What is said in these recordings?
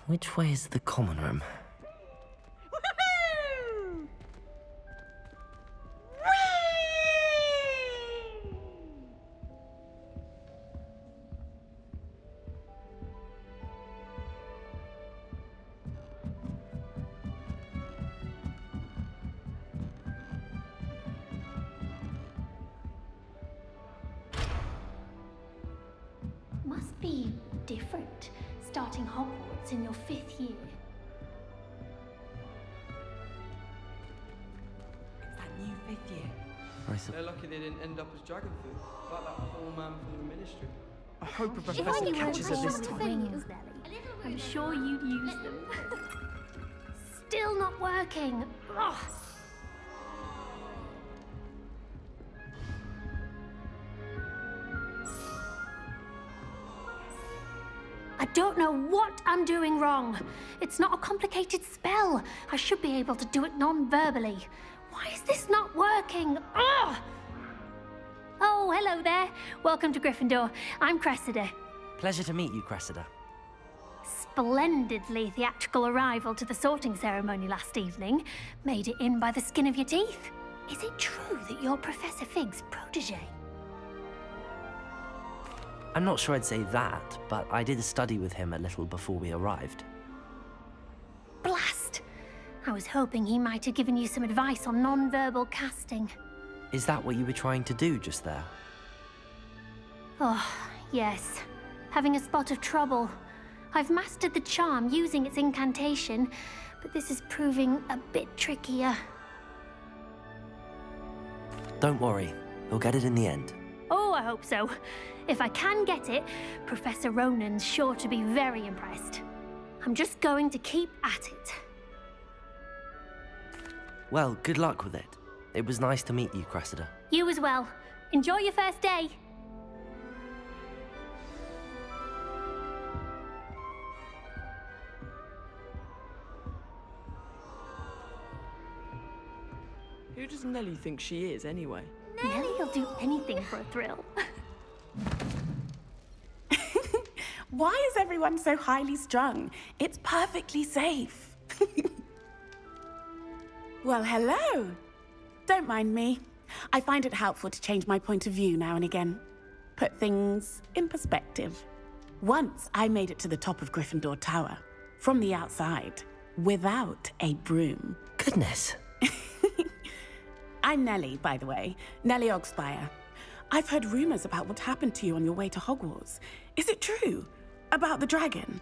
Which way is the common room? Must be different, starting Hogwarts in your 5th year. It's that new 5th year. They're lucky they didn't end up as dragon food, like that poor man from the Ministry. I hope a If professor only catches her this time. things, Nelly. I'm sure you'd use them. Still not working. Ugh. I don't know what I'm doing wrong. It's not a complicated spell. I should be able to do it non-verbally. Why is this not working? Ugh! Oh, hello there. Welcome to Gryffindor. I'm Cressida. Pleasure to meet you, Cressida. Splendidly theatrical arrival to the sorting ceremony last evening. Made it in by the skin of your teeth. Is it true that you're Professor Fig's protege? I'm not sure I'd say that, but I did study with him a little before we arrived. Blast! I was hoping he might have given you some advice on non-verbal casting. Is that what you were trying to do just there? Oh, yes. Having a spot of trouble. I've mastered the charm using its incantation, but this is proving a bit trickier. Don't worry, you'll get it in the end. Oh, I hope so. If I can get it, Professor Ronan's sure to be very impressed. I'm just going to keep at it. Well, good luck with it. It was nice to meet you, Cressida. You as well. Enjoy your first day. Who does Nelly think she is, anyway? Nelly'll do anything for a thrill. Why is everyone so highly strung? It's perfectly safe. Well, hello. Don't mind me. I find it helpful to change my point of view now and again. Put things in perspective. Once I made it to the top of Gryffindor Tower, from the outside, without a broom. Goodness. I'm Nelly, by the way. Nelly Ogspire. I've heard rumors about what happened to you on your way to Hogwarts. Is it true? About the dragon?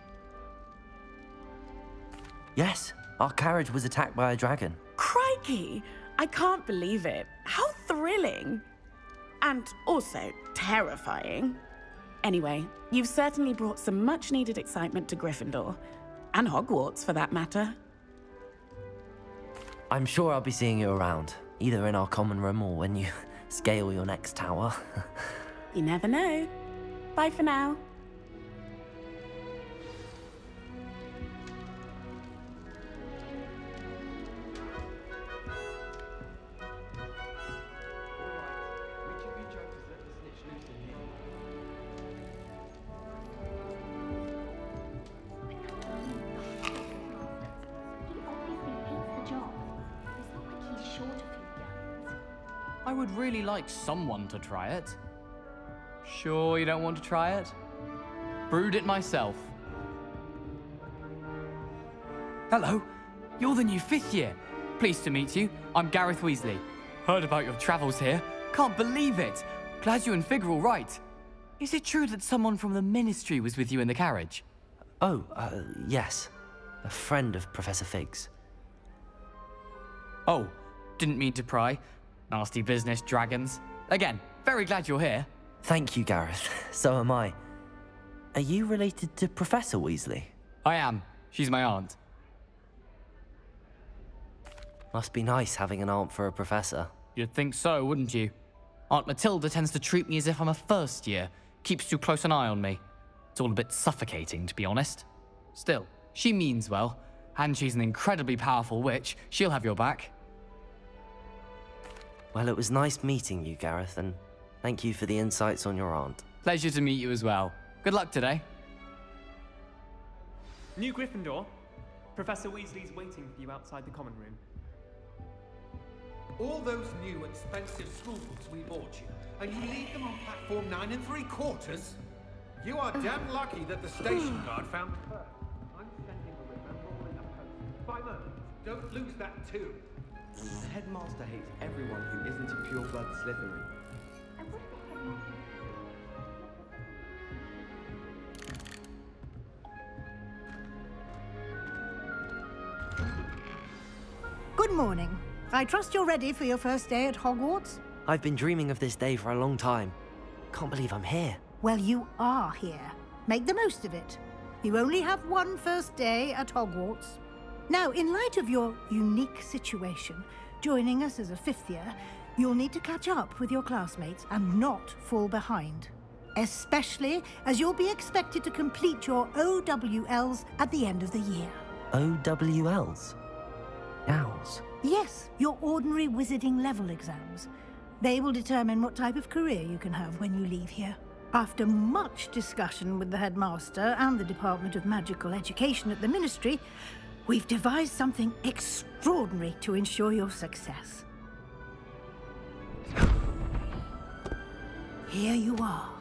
Yes, our carriage was attacked by a dragon. Crikey! I can't believe it. How thrilling! And also terrifying. Anyway, you've certainly brought some much-needed excitement to Gryffindor. And Hogwarts, for that matter. I'm sure I'll be seeing you around, either in our common room or when you scale your next tower. You never know. Bye for now. Which of you jokers let the snitch loose in here? He obviously hates the job. It's not like he's short a few gallons. I would really like someone to try it. Sure you don't want to try it? Brewed it myself. Hello, you're the new 5th year. Pleased to meet you. I'm Gareth Weasley. Heard about your travels here. Can't believe it. Glad you and Fig are all right. Is it true that someone from the Ministry was with you in the carriage? Oh, yes. A friend of Professor Fig's. Oh, didn't mean to pry. Nasty business, dragons. Again, very glad you're here. Thank you, Gareth. So am I. Are you related to Professor Weasley? I am. She's my aunt. Must be nice having an aunt for a professor. You'd think so, wouldn't you? Aunt Matilda tends to treat me as if I'm a first year. Keeps too close an eye on me. It's all a bit suffocating, to be honest. Still, she means well, and she's an incredibly powerful witch. She'll have your back. Well, it was nice meeting you, Gareth, and thank you for the insights on your aunt. Pleasure to meet you as well. Good luck today. New Gryffindor. Professor Weasley's waiting for you outside the common room. All those new expensive school books we bought you, and you leave them on platform 9 3/4? You are damn lucky that the station guard found her. I'm sending a remembrance in the post. Simon, don't lose that too. The headmaster hates everyone who isn't a pure-blood Slytherin. I wish the headmaster. Good morning. I trust you're ready for your first day at Hogwarts? I've been dreaming of this day for a long time. Can't believe I'm here. Well, you are here. Make the most of it. You only have one first day at Hogwarts. Now, in light of your unique situation, joining us as a 5th year, you'll need to catch up with your classmates and not fall behind. Especially as you'll be expected to complete your OWLs at the end of the year. OWLs? Owls? Yes, your ordinary wizarding level exams. They will determine what type of career you can have when you leave here. After much discussion with the headmaster and the Department of Magical Education at the Ministry, we've devised something extraordinary to ensure your success. Here you are.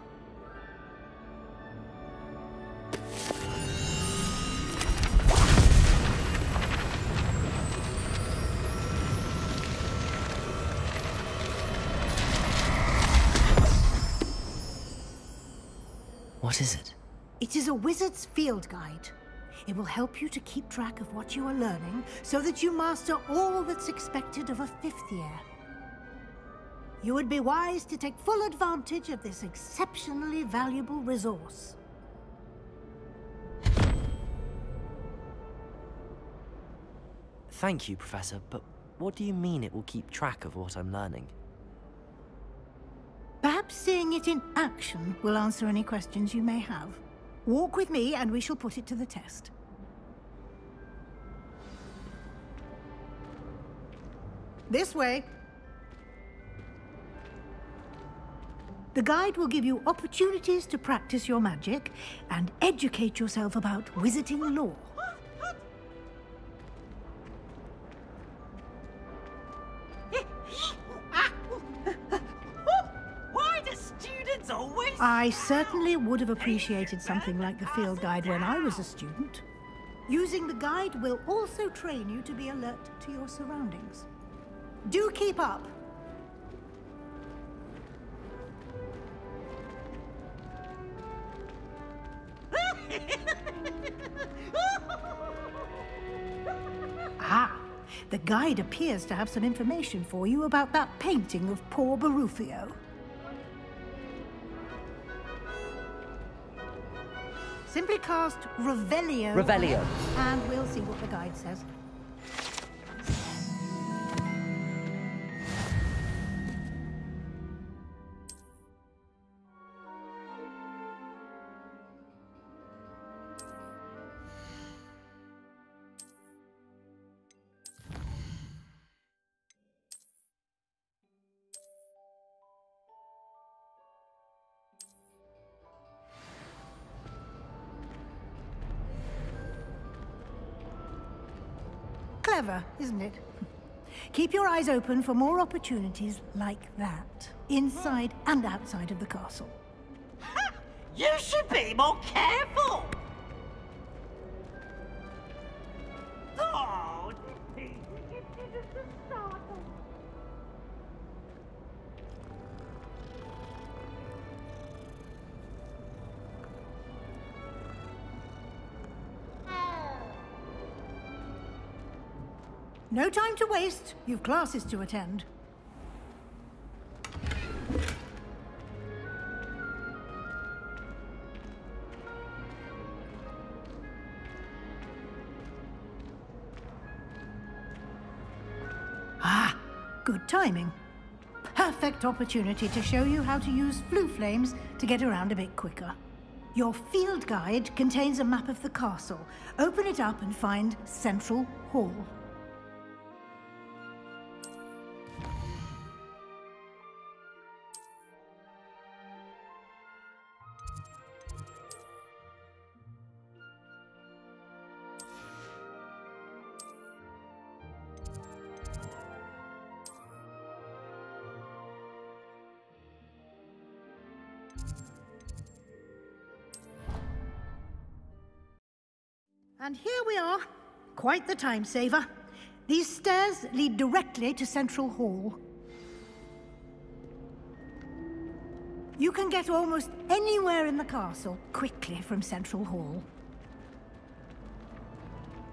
What is it? It is a wizard's field guide. It will help you to keep track of what you are learning so that you master all that's expected of a 5th year. You would be wise to take full advantage of this exceptionally valuable resource. Thank you, Professor, but what do you mean it will keep track of what I'm learning? Perhaps seeing it in action will answer any questions you may have. Walk with me and we shall put it to the test. This way. The guide will give you opportunities to practice your magic and educate yourself about wizarding lore. I certainly would have appreciated something like the field guide when I was a student. Using the guide will also train you to be alert to your surroundings. Do keep up! Ah, the guide appears to have some information for you about that painting of poor Barufio. Simply cast Revelio. Revelio. And we'll see what the guide says. Clever, isn't it? Keep your eyes open for more opportunities like that, inside and outside of the castle. You should be more careful! Oh, No time to waste. You've classes to attend. Ah, good timing. Perfect opportunity to show you how to use Floo flames to get around a bit quicker. Your field guide contains a map of the castle. Open it up and find Central Hall. And here we are. Quite the time saver. These stairs lead directly to Central Hall. You can get almost anywhere in the castle quickly from Central Hall.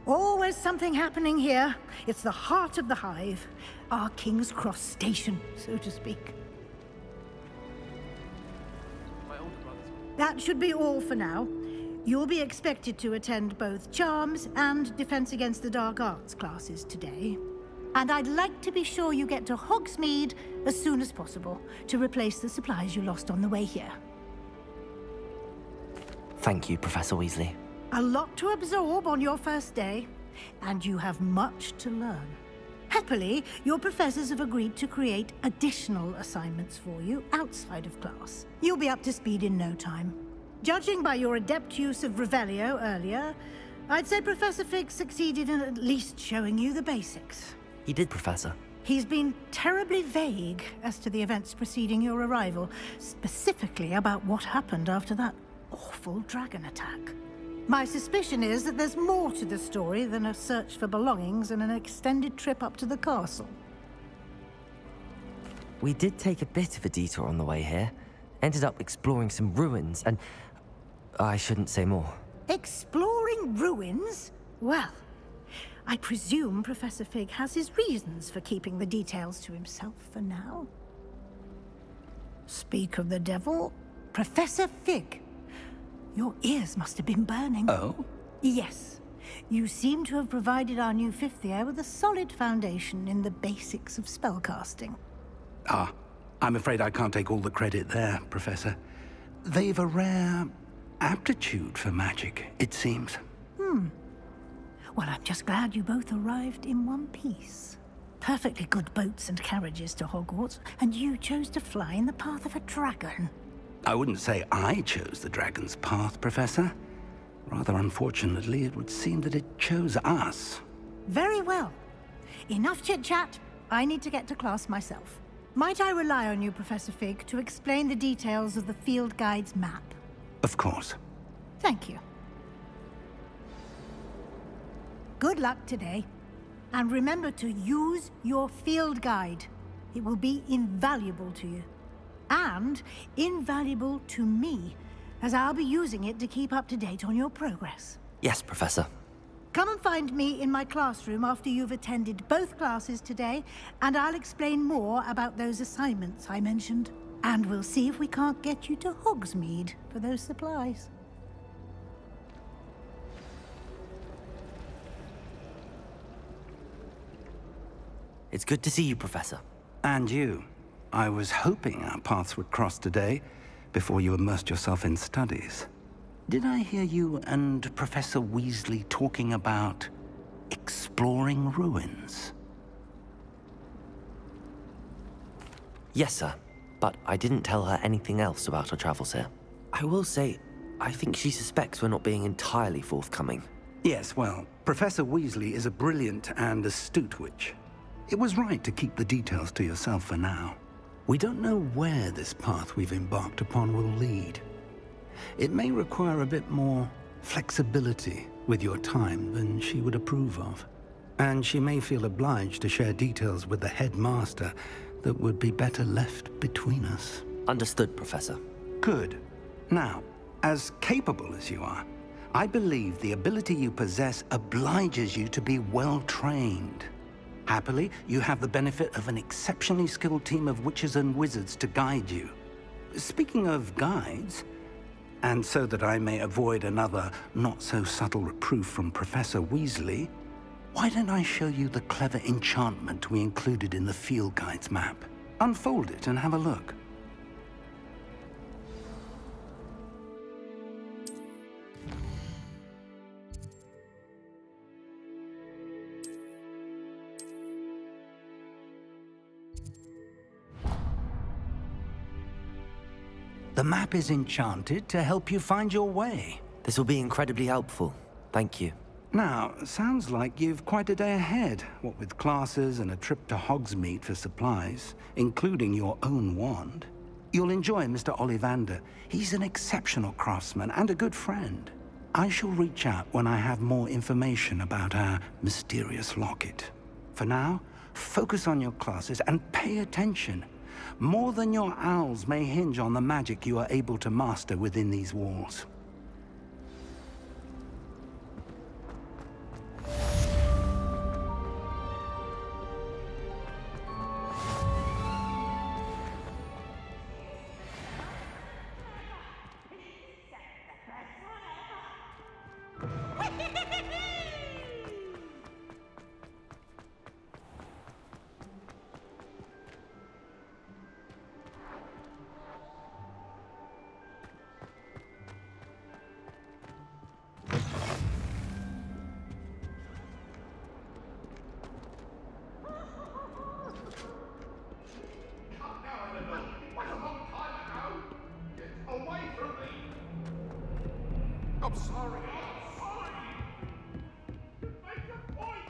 Always something happening here. It's the heart of the Hive. Our King's Cross station, so to speak. My older brother's. That should be all for now. You'll be expected to attend both Charms and Defense Against the Dark Arts classes today. And I'd like to be sure you get to Hogsmeade as soon as possible to replace the supplies you lost on the way here. Thank you, Professor Weasley. A lot to absorb on your first day, and you have much to learn. Happily, your professors have agreed to create additional assignments for you outside of class. You'll be up to speed in no time. Judging by your adept use of Revelio earlier, I'd say Professor Fig succeeded in at least showing you the basics. He did, Professor. He's been terribly vague as to the events preceding your arrival, specifically about what happened after that awful dragon attack. My suspicion is that there's more to the story than a search for belongings and an extended trip up to the castle. We did take a bit of a detour on the way here. Ended up exploring some ruins and... I shouldn't say more. Exploring ruins? Well, I presume Professor Fig has his reasons for keeping the details to himself for now. Speak of the devil, Professor Fig. Your ears must have been burning. Oh? Yes. You seem to have provided our new fifth year with a solid foundation in the basics of spellcasting. Ah, I'm afraid I can't take all the credit there, Professor. They've a rare aptitude for magic, it seems. Well, I'm just glad you both arrived in one piece. Perfectly good boats and carriages to Hogwarts, and you chose to fly in the path of a dragon. I wouldn't say I chose the dragon's path, Professor. Rather unfortunately, it would seem that it chose us. Very well. Enough chit-chat. I need to get to class myself. Might I rely on you, Professor Fig, to explain the details of the field guide's map? Of course. Thank you. Good luck today. And remember to use your field guide. It will be invaluable to you. And invaluable to me, as I'll be using it to keep up to date on your progress. Yes, Professor. Come and find me in my classroom after you've attended both classes today, and I'll explain more about those assignments I mentioned. And we'll see if we can't get you to Hogsmeade for those supplies. It's good to see you, Professor. And you. I was hoping our paths would cross today, before you immersed yourself in studies. Did I hear you and Professor Weasley talking about exploring ruins? Yes, sir. But I didn't tell her anything else about our travels here. I will say, I think she suspects we're not being entirely forthcoming. Yes, well, Professor Weasley is a brilliant and astute witch. It was right to keep the details to yourself for now. We don't know where this path we've embarked upon will lead. It may require a bit more flexibility with your time than she would approve of. And she may feel obliged to share details with the headmaster that would be better left between us. Understood, Professor. Good. Now, as capable as you are, I believe the ability you possess obliges you to be well-trained. Happily, you have the benefit of an exceptionally skilled team of witches and wizards to guide you. Speaking of guides, and so that I may avoid another not-so-subtle reproof from Professor Weasley, why don't I show you the clever enchantment we included in the field guide's map? Unfold it and have a look. The map is enchanted to help you find your way. This will be incredibly helpful. Thank you. Now, sounds like you've quite a day ahead, what with classes and a trip to Hogsmeade for supplies, including your own wand. You'll enjoy Mr. Ollivander. He's an exceptional craftsman and a good friend. I shall reach out when I have more information about our mysterious locket. For now, focus on your classes and pay attention. More than your owls may hinge on the magic you are able to master within these walls. I'm sorry. I'm sorry. Make a point.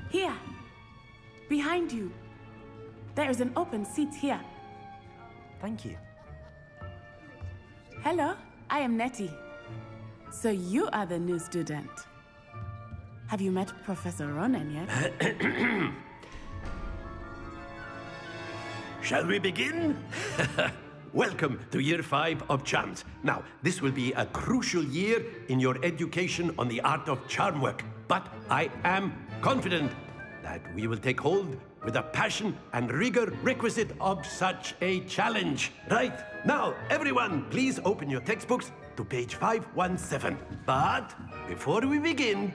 Here. Behind you. There is an open seat here. Thank you. Hello, I am Nettie. So you are the new student. Have you met Professor Ronen yet? Shall we begin? Welcome to Year 5 of Charms. Now, this will be a crucial year in your education on the art of charm work. But I am confident that we will take hold with the passion and rigor requisite of such a challenge. Right, now, everyone, please open your textbooks to page 517. But before we begin,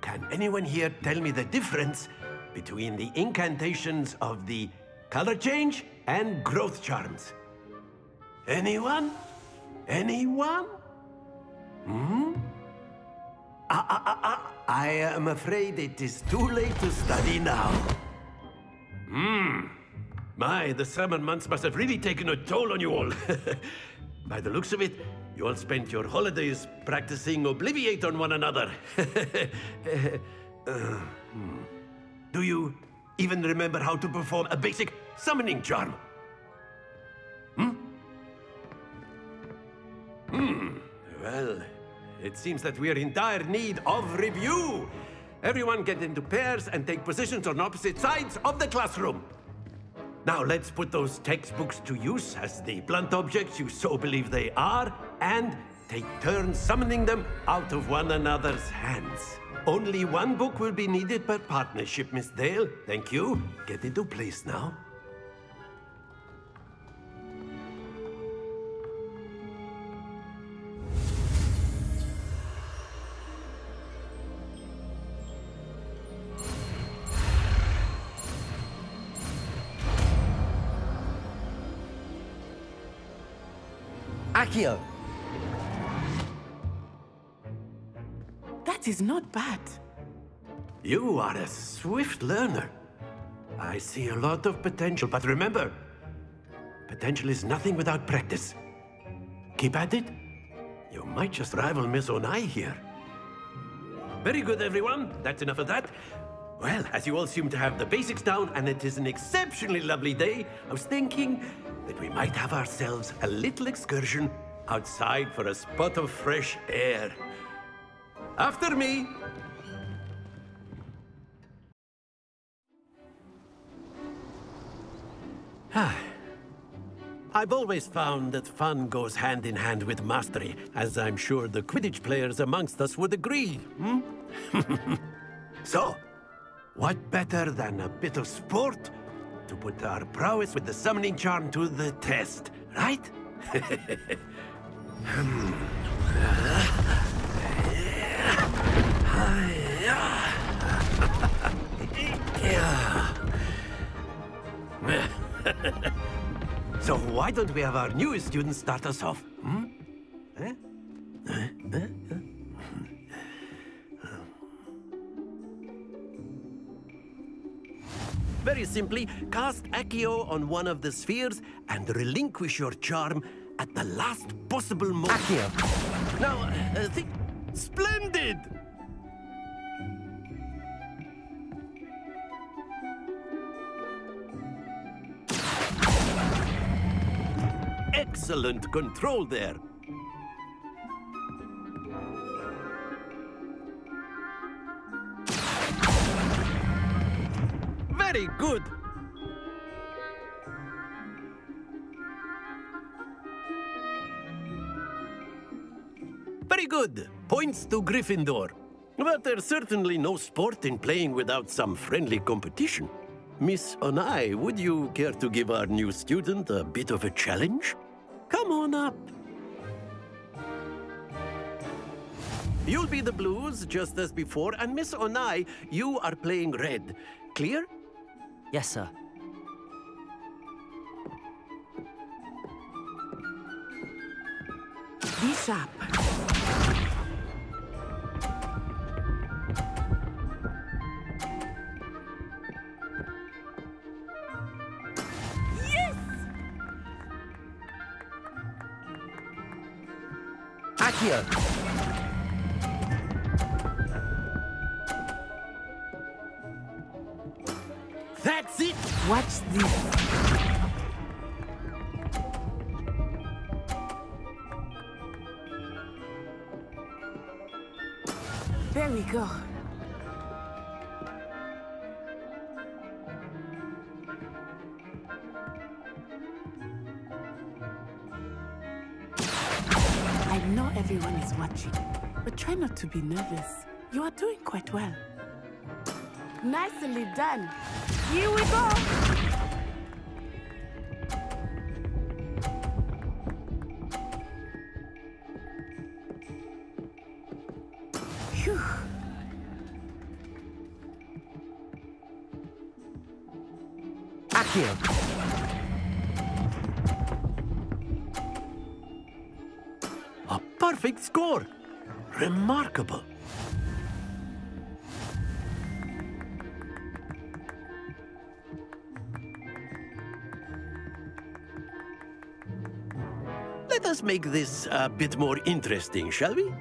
can anyone here tell me the difference between the incantations of the color change and growth charms? Anyone? Anyone? I am afraid it is too late to study now. My, the summer months must have really taken a toll on you all. By the looks of it, you all spent your holidays practicing Obliviate on one another. Do you even remember how to perform a basic summoning charm? Well, it seems that we are in dire need of review. Everyone get into pairs and take positions on opposite sides of the classroom. Now let's put those textbooks to use as the blunt objects you so believe they are, and take turns summoning them out of one another's hands. Only one book will be needed per partnership, Miss Dale. Thank you. Get into place now. Accio! That is not bad. You are a swift learner. I see a lot of potential, but remember, potential is nothing without practice. Keep at it. You might just rival Miss Onai here. Very good, everyone. That's enough of that. Well, as you all seem to have the basics down, and it is an exceptionally lovely day, I was thinking that we might have ourselves a little excursion outside for a spot of fresh air. After me! I've always found that fun goes hand in hand with mastery, as I'm sure the Quidditch players amongst us would agree, So, what better than a bit of sport to put our prowess with the summoning charm to the test, right? So why don't we have our newest student start us off? Very simply, cast Accio on one of the spheres and relinquish your charm at the last possible moment. Accio! Now, think... Splendid! Excellent control there. Very good. Very good. Points to Gryffindor. But there's certainly no sport in playing without some friendly competition. Miss Onai, would you care to give our new student a bit of a challenge? Come on up. You'll be the blues, just as before, and Miss Onai, you are playing red. Clear? Yes, sir. Be sharp. Yes! Accio! That's it! Watch this. There we go. I know everyone is watching, but try not to be nervous. You are doing quite well. Nicely done. Here we go. Phew. Accio! A perfect score! Remarkable! Let us make this a bit more interesting, shall we?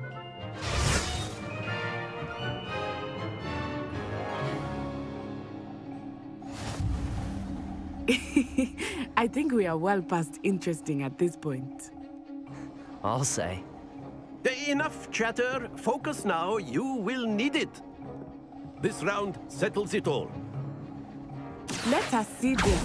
I think we are well past interesting at this point. I'll say. Enough chatter. Focus now. You will need it. This round settles it all. Let us see this.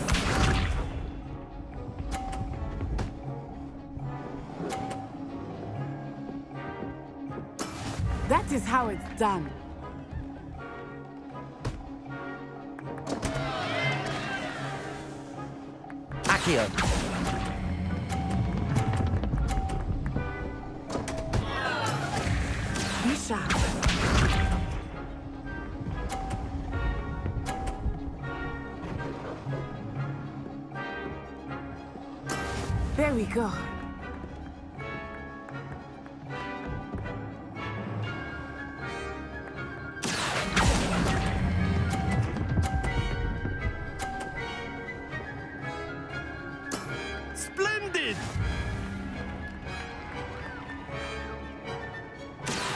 That is how it's done. Accio! Be sharp. There we go. Splendid!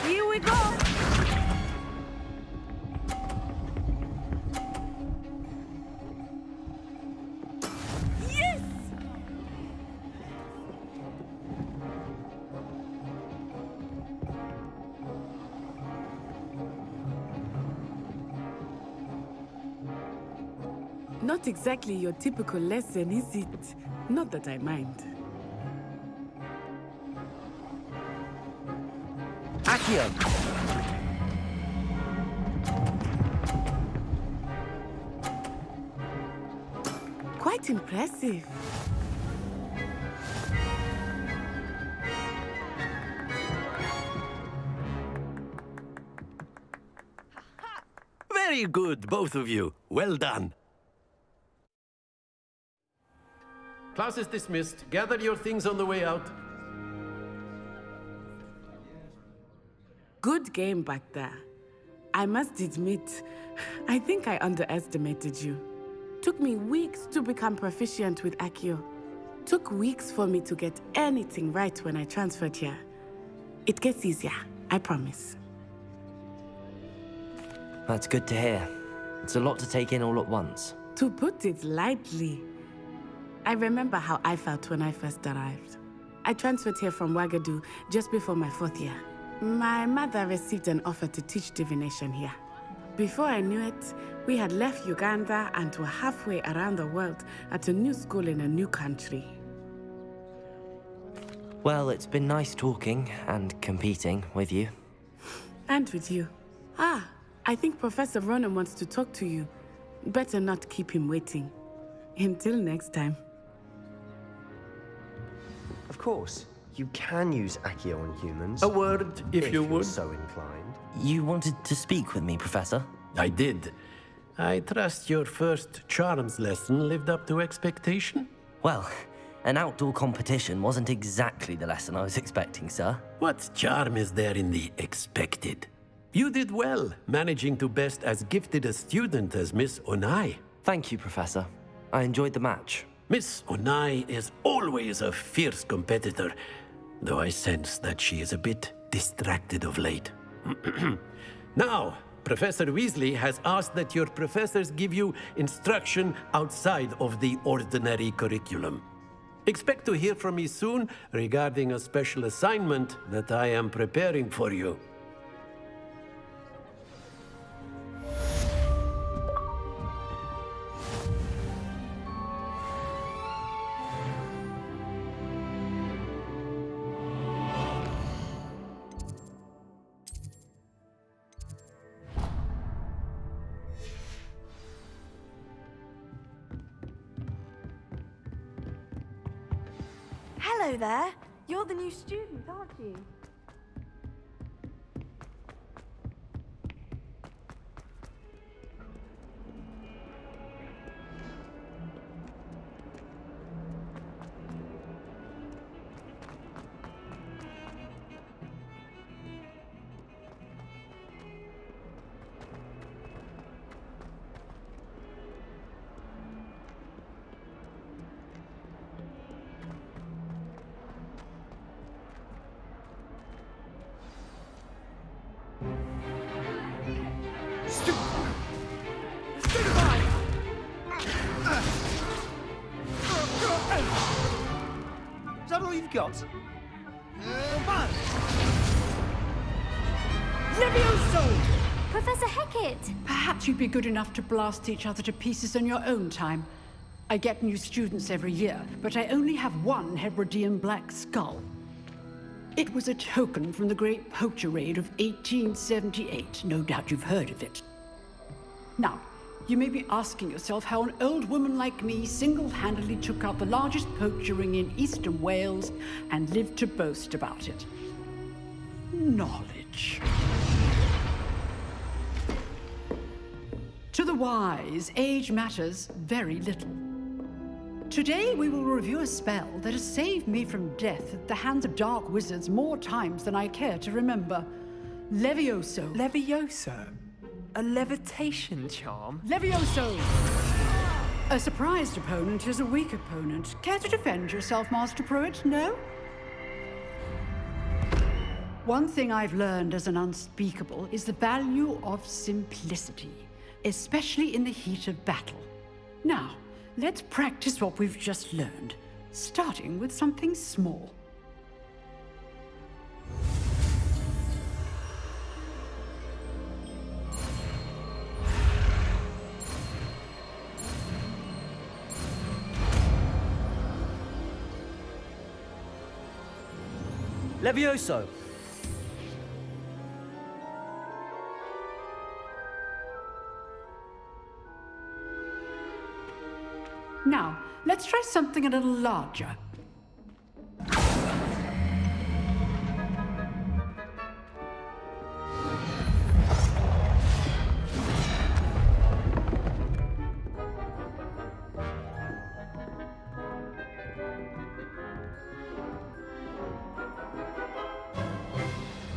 Here we go. Yes! Not exactly your typical lesson, is it? Not that I mind. Accio! Quite impressive. Very good, both of you. Well done. Class is dismissed. Gather your things on the way out. Good game back there. I must admit, I think I underestimated you. Took me weeks to become proficient with Accio. Took weeks for me to get anything right when I transferred here. It gets easier. I promise. That's good to hear. It's a lot to take in all at once. To put it lightly, I remember how I felt when I first arrived. I transferred here from Wagadu just before my 4th year. My mother received an offer to teach divination here. Before I knew it, we had left Uganda and were halfway around the world at a new school in a new country. Well, it's been nice talking and competing with you. And with you. Ah, I think Professor Ronen wants to talk to you. Better not keep him waiting. Until next time. Of course, you can use Accio on humans. A word, if you would. So inclined. You wanted to speak with me, Professor? I did. I trust your first charms lesson lived up to expectation? Well, an outdoor competition wasn't exactly the lesson I was expecting, sir. What charm is there in the expected? You did well, managing to best as gifted a student as Miss Onai. Thank you, Professor. I enjoyed the match. Miss Onai is always a fierce competitor, though I sense that she is a bit distracted of late. Now, Professor Weasley has asked that your professors give you instruction outside of the ordinary curriculum. Expect to hear from me soon regarding a special assignment that I am preparing for you. Hello there. You're the new student, aren't you? Is that all you've got? Levioso! Professor Hecat! Perhaps you'd be good enough to blast each other to pieces in your own time. I get new students every year, but I only have one Hebridean black skull. It was a token from the Great Poacher Raid of 1878. No doubt you've heard of it. Now, you may be asking yourself how an old woman like me single-handedly took out the largest poacher ring in eastern Wales and lived to boast about it. Knowledge. To the wise, age matters very little. Today we will review a spell that has saved me from death at the hands of dark wizards more times than I care to remember. Levioso. Levioso? A levitation charm? Levioso! A surprised opponent is a weak opponent. Care to defend yourself, Master Pruitt? No? One thing I've learned as an unspeakable is the value of simplicity, especially in the heat of battle. Now, let's practice what we've just learned, starting with something small. Levioso! Now, let's try something a little larger.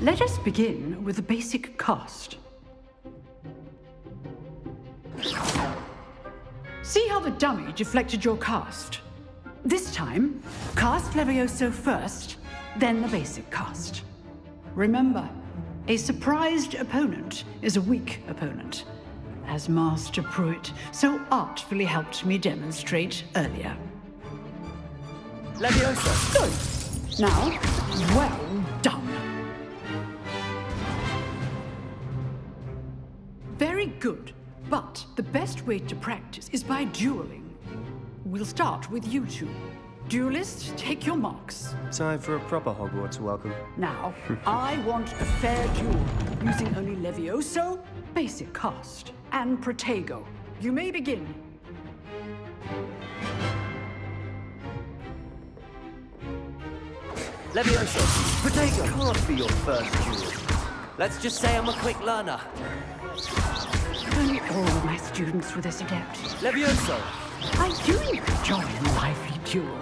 Let us begin with the basic cast. See how the dummy deflected your cast? This time, cast Levioso first, then the basic cast. Remember, A surprised opponent is a weak opponent, as Master Pruitt so artfully helped me demonstrate earlier. Levioso! Good. Now, well done. Very good, but the best way to practice is by dueling. We'll start with you two. Duelists, take your marks. Time for a proper Hogwarts welcome. Now, I want a fair duel, using only Levioso, basic cast, and Protego. You may begin. Levioso! Protego! Can't be your first duel. Let's just say I'm a quick learner. Only all of my students were this adept. Levioso! I do enjoy a lively duel.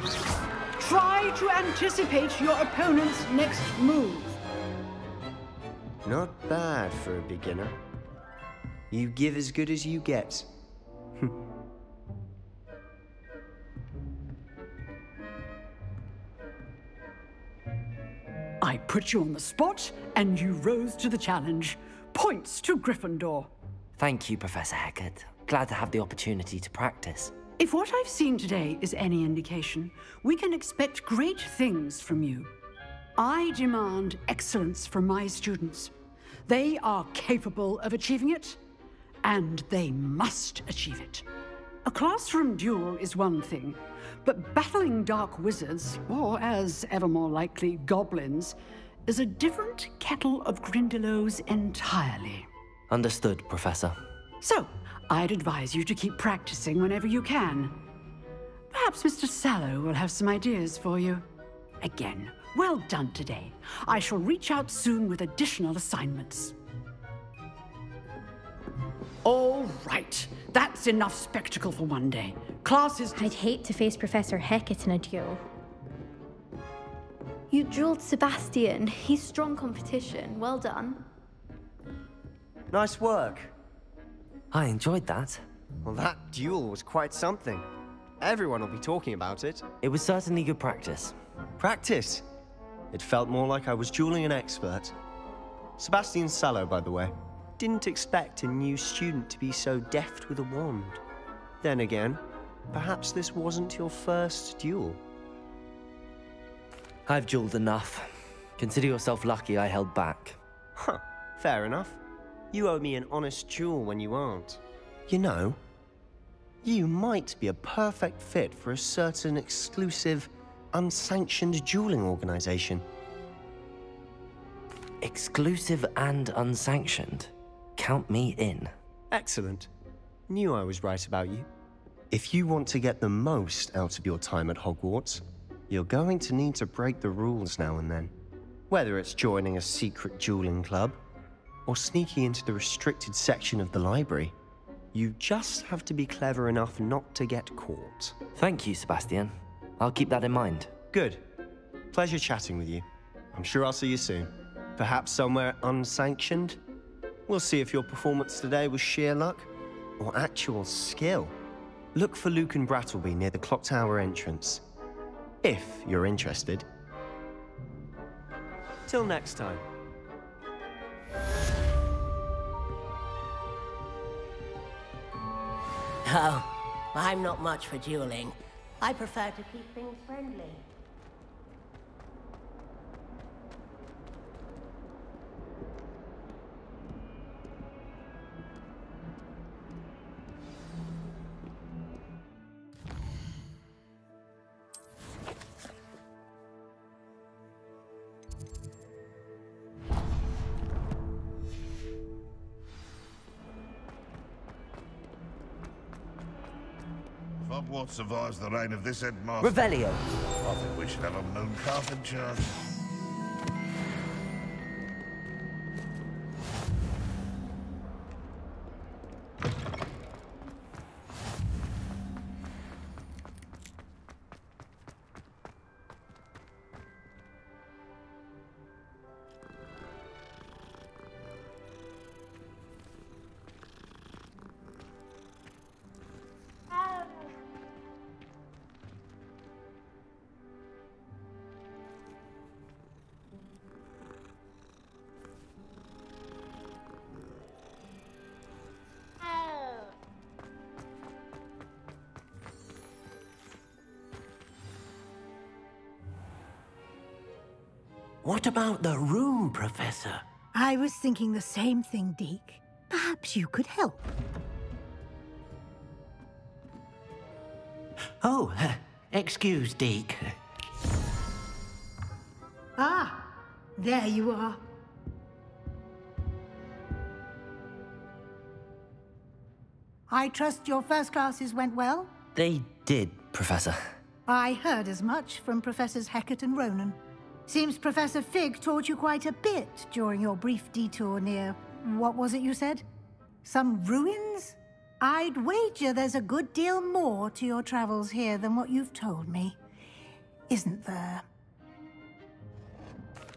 Try to anticipate your opponent's next move. Not bad for a beginner. You give as good as you get. I put you on the spot, and you rose to the challenge. Points to Gryffindor. Thank you, Professor Hecat. Glad to have the opportunity to practice. If what I've seen today is any indication, we can expect great things from you. I demand excellence from my students. They are capable of achieving it, and they must achieve it. A classroom duel is one thing, but battling dark wizards, or as ever more likely, goblins, is a different kettle of Grindylows entirely. Understood, Professor. So, I'd advise you to keep practicing whenever you can. Perhaps Mr. Sallow will have some ideas for you. Again, well done today. I shall reach out soon with additional assignments. All right, that's enough spectacle for one day. Class is... I'd hate to face Professor Hecat in a duel. You dueled Sebastian. He's strong competition. Well done. Nice work. I enjoyed that. Well, that duel was quite something. Everyone will be talking about it. It was certainly good practice. Practice? It felt more like I was dueling an expert. Sebastian Sallow, by the way. Didn't expect a new student to be so deft with a wand. Then again, perhaps this wasn't your first duel. I've dueled enough. Consider yourself lucky I held back. Huh, fair enough. You owe me an honest duel when you aren't. You know, you might be a perfect fit for a certain exclusive, unsanctioned dueling organization. Exclusive and unsanctioned? Count me in. Excellent. Knew I was right about you. If you want to get the most out of your time at Hogwarts, you're going to need to break the rules now and then. Whether it's joining a secret dueling club, or sneaking into the restricted section of the library, you just have to be clever enough not to get caught. Thank you, Sebastian. I'll keep that in mind. Good. Pleasure chatting with you. I'm sure I'll see you soon. Perhaps somewhere unsanctioned? We'll see if your performance today was sheer luck or actual skill. Look for Lucan Brattleby near the Clock Tower entrance, if you're interested. Till next time. Oh, I'm not much for dueling. I prefer to keep things friendly. Hogwarts survives the reign of this headmaster. Revelio. I think we should have a moon calf in charge. What about the room, Professor? I was thinking the same thing, Deke. Perhaps you could help. Oh, excuse, Deke. Ah, there you are. I trust your first classes went well? They did, Professor. I heard as much from Professors Hecat and Ronan. Seems Professor Fig taught you quite a bit during your brief detour near... what was it you said? Some ruins? I'd wager there's a good deal more to your travels here than what you've told me. Isn't there?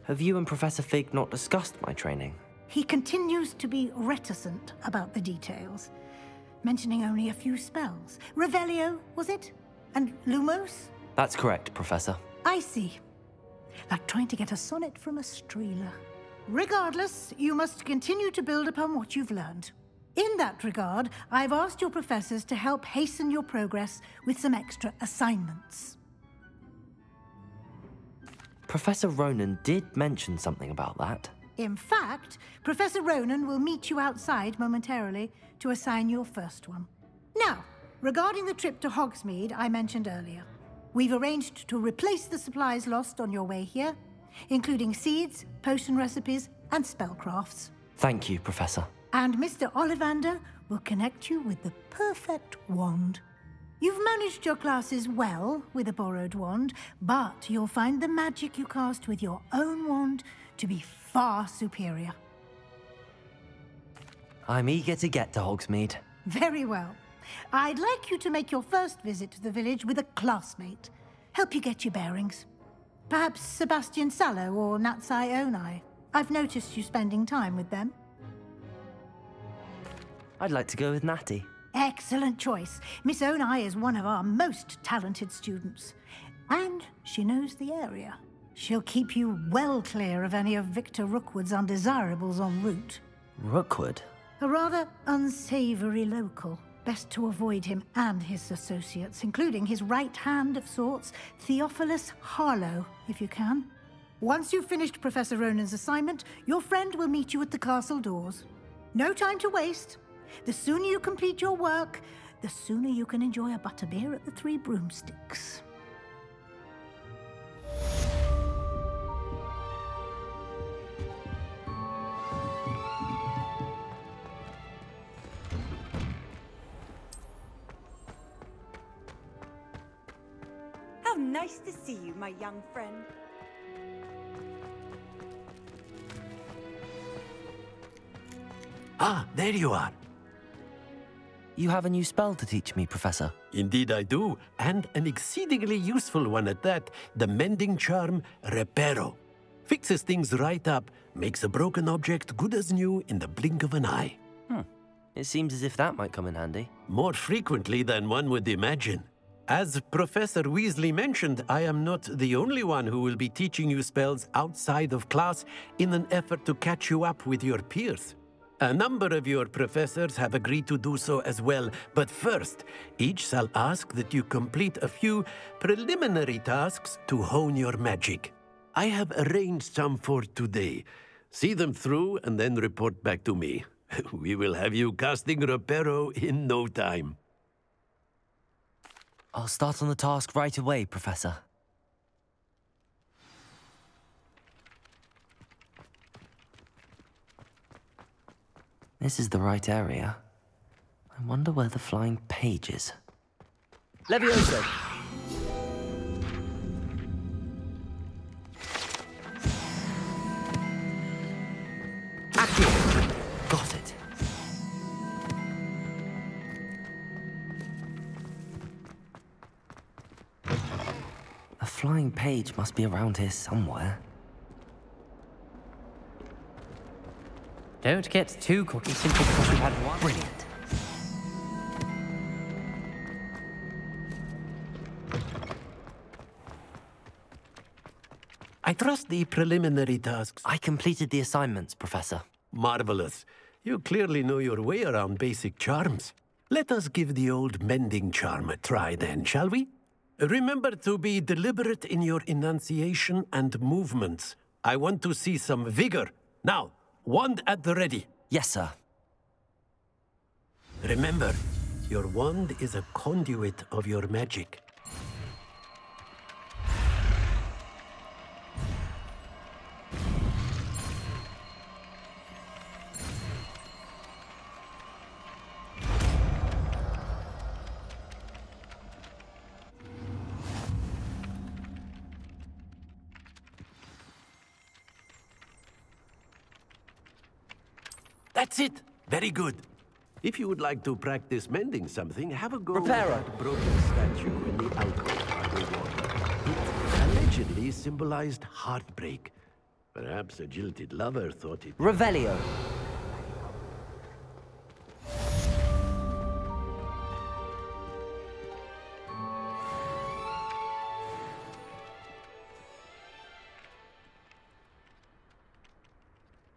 Have you and Professor Fig not discussed my training? He continues to be reticent about the details, mentioning only a few spells. Revelio, was it? And Lumos? That's correct, Professor. I see. Like trying to get a sonnet from a streeler. Regardless, you must continue to build upon what you've learned. In that regard, I've asked your professors to help hasten your progress with some extra assignments. Professor Ronan did mention something about that. In fact, Professor Ronan will meet you outside momentarily to assign your first one. Now, regarding the trip to Hogsmeade I mentioned earlier, we've arranged to replace the supplies lost on your way here, including seeds, potion recipes, and spellcrafts. Thank you, Professor. And Mr. Ollivander will connect you with the perfect wand. You've managed your classes well with a borrowed wand, but you'll find the magic you cast with your own wand to be far superior. I'm eager to get to Hogsmeade. Very well. I'd like you to make your first visit to the village with a classmate. Help you get your bearings. Perhaps Sebastian Sallow or Natsai Onai. I've noticed you spending time with them. I'd like to go with Natty. Excellent choice. Miss Onai is one of our most talented students. And she knows the area. She'll keep you well clear of any of Victor Rookwood's undesirables en route. Rookwood? A rather unsavory local. Best to avoid him and his associates, including his right hand of sorts, Theophilus Harlow, if you can. Once you've finished Professor Ronan's assignment, your friend will meet you at the castle doors. No time to waste. The sooner you complete your work, the sooner you can enjoy a butterbeer at the Three Broomsticks. How nice to see you, my young friend. Ah, there you are. You have a new spell to teach me, Professor. Indeed I do, and an exceedingly useful one at that. The mending charm, Reparo. Fixes things right up, makes a broken object good as new in the blink of an eye. It seems as if that might come in handy. More frequently than one would imagine. As Professor Weasley mentioned, I am not the only one who will be teaching you spells outside of class in an effort to catch you up with your peers. A number of your professors have agreed to do so as well, but first, each shall ask that you complete a few preliminary tasks to hone your magic. I have arranged some for today. See them through and then report back to me. We will have you casting Reparo in no time. I'll start on the task right away, Professor. This is the right area. I wonder where the flying page is. Levioso! Accio! Got it. A flying page must be around here somewhere. Don't get too cocky simply because you've had one. Brilliant. I trust the preliminary tasks. I completed the assignments, Professor. Marvelous. You clearly know your way around basic charms. Let us give the old mending charm a try then, shall we? Remember to be deliberate in your enunciation and movements. I want to see some vigor. Now, wand at the ready. Yes, sir. Remember, your wand is a conduit of your magic. That's it! Very good. If you would like to practice mending something, have a go Reparo. at that broken statue in the alcove underwater. It allegedly symbolized heartbreak. Perhaps a jilted lover thought it... Revelio.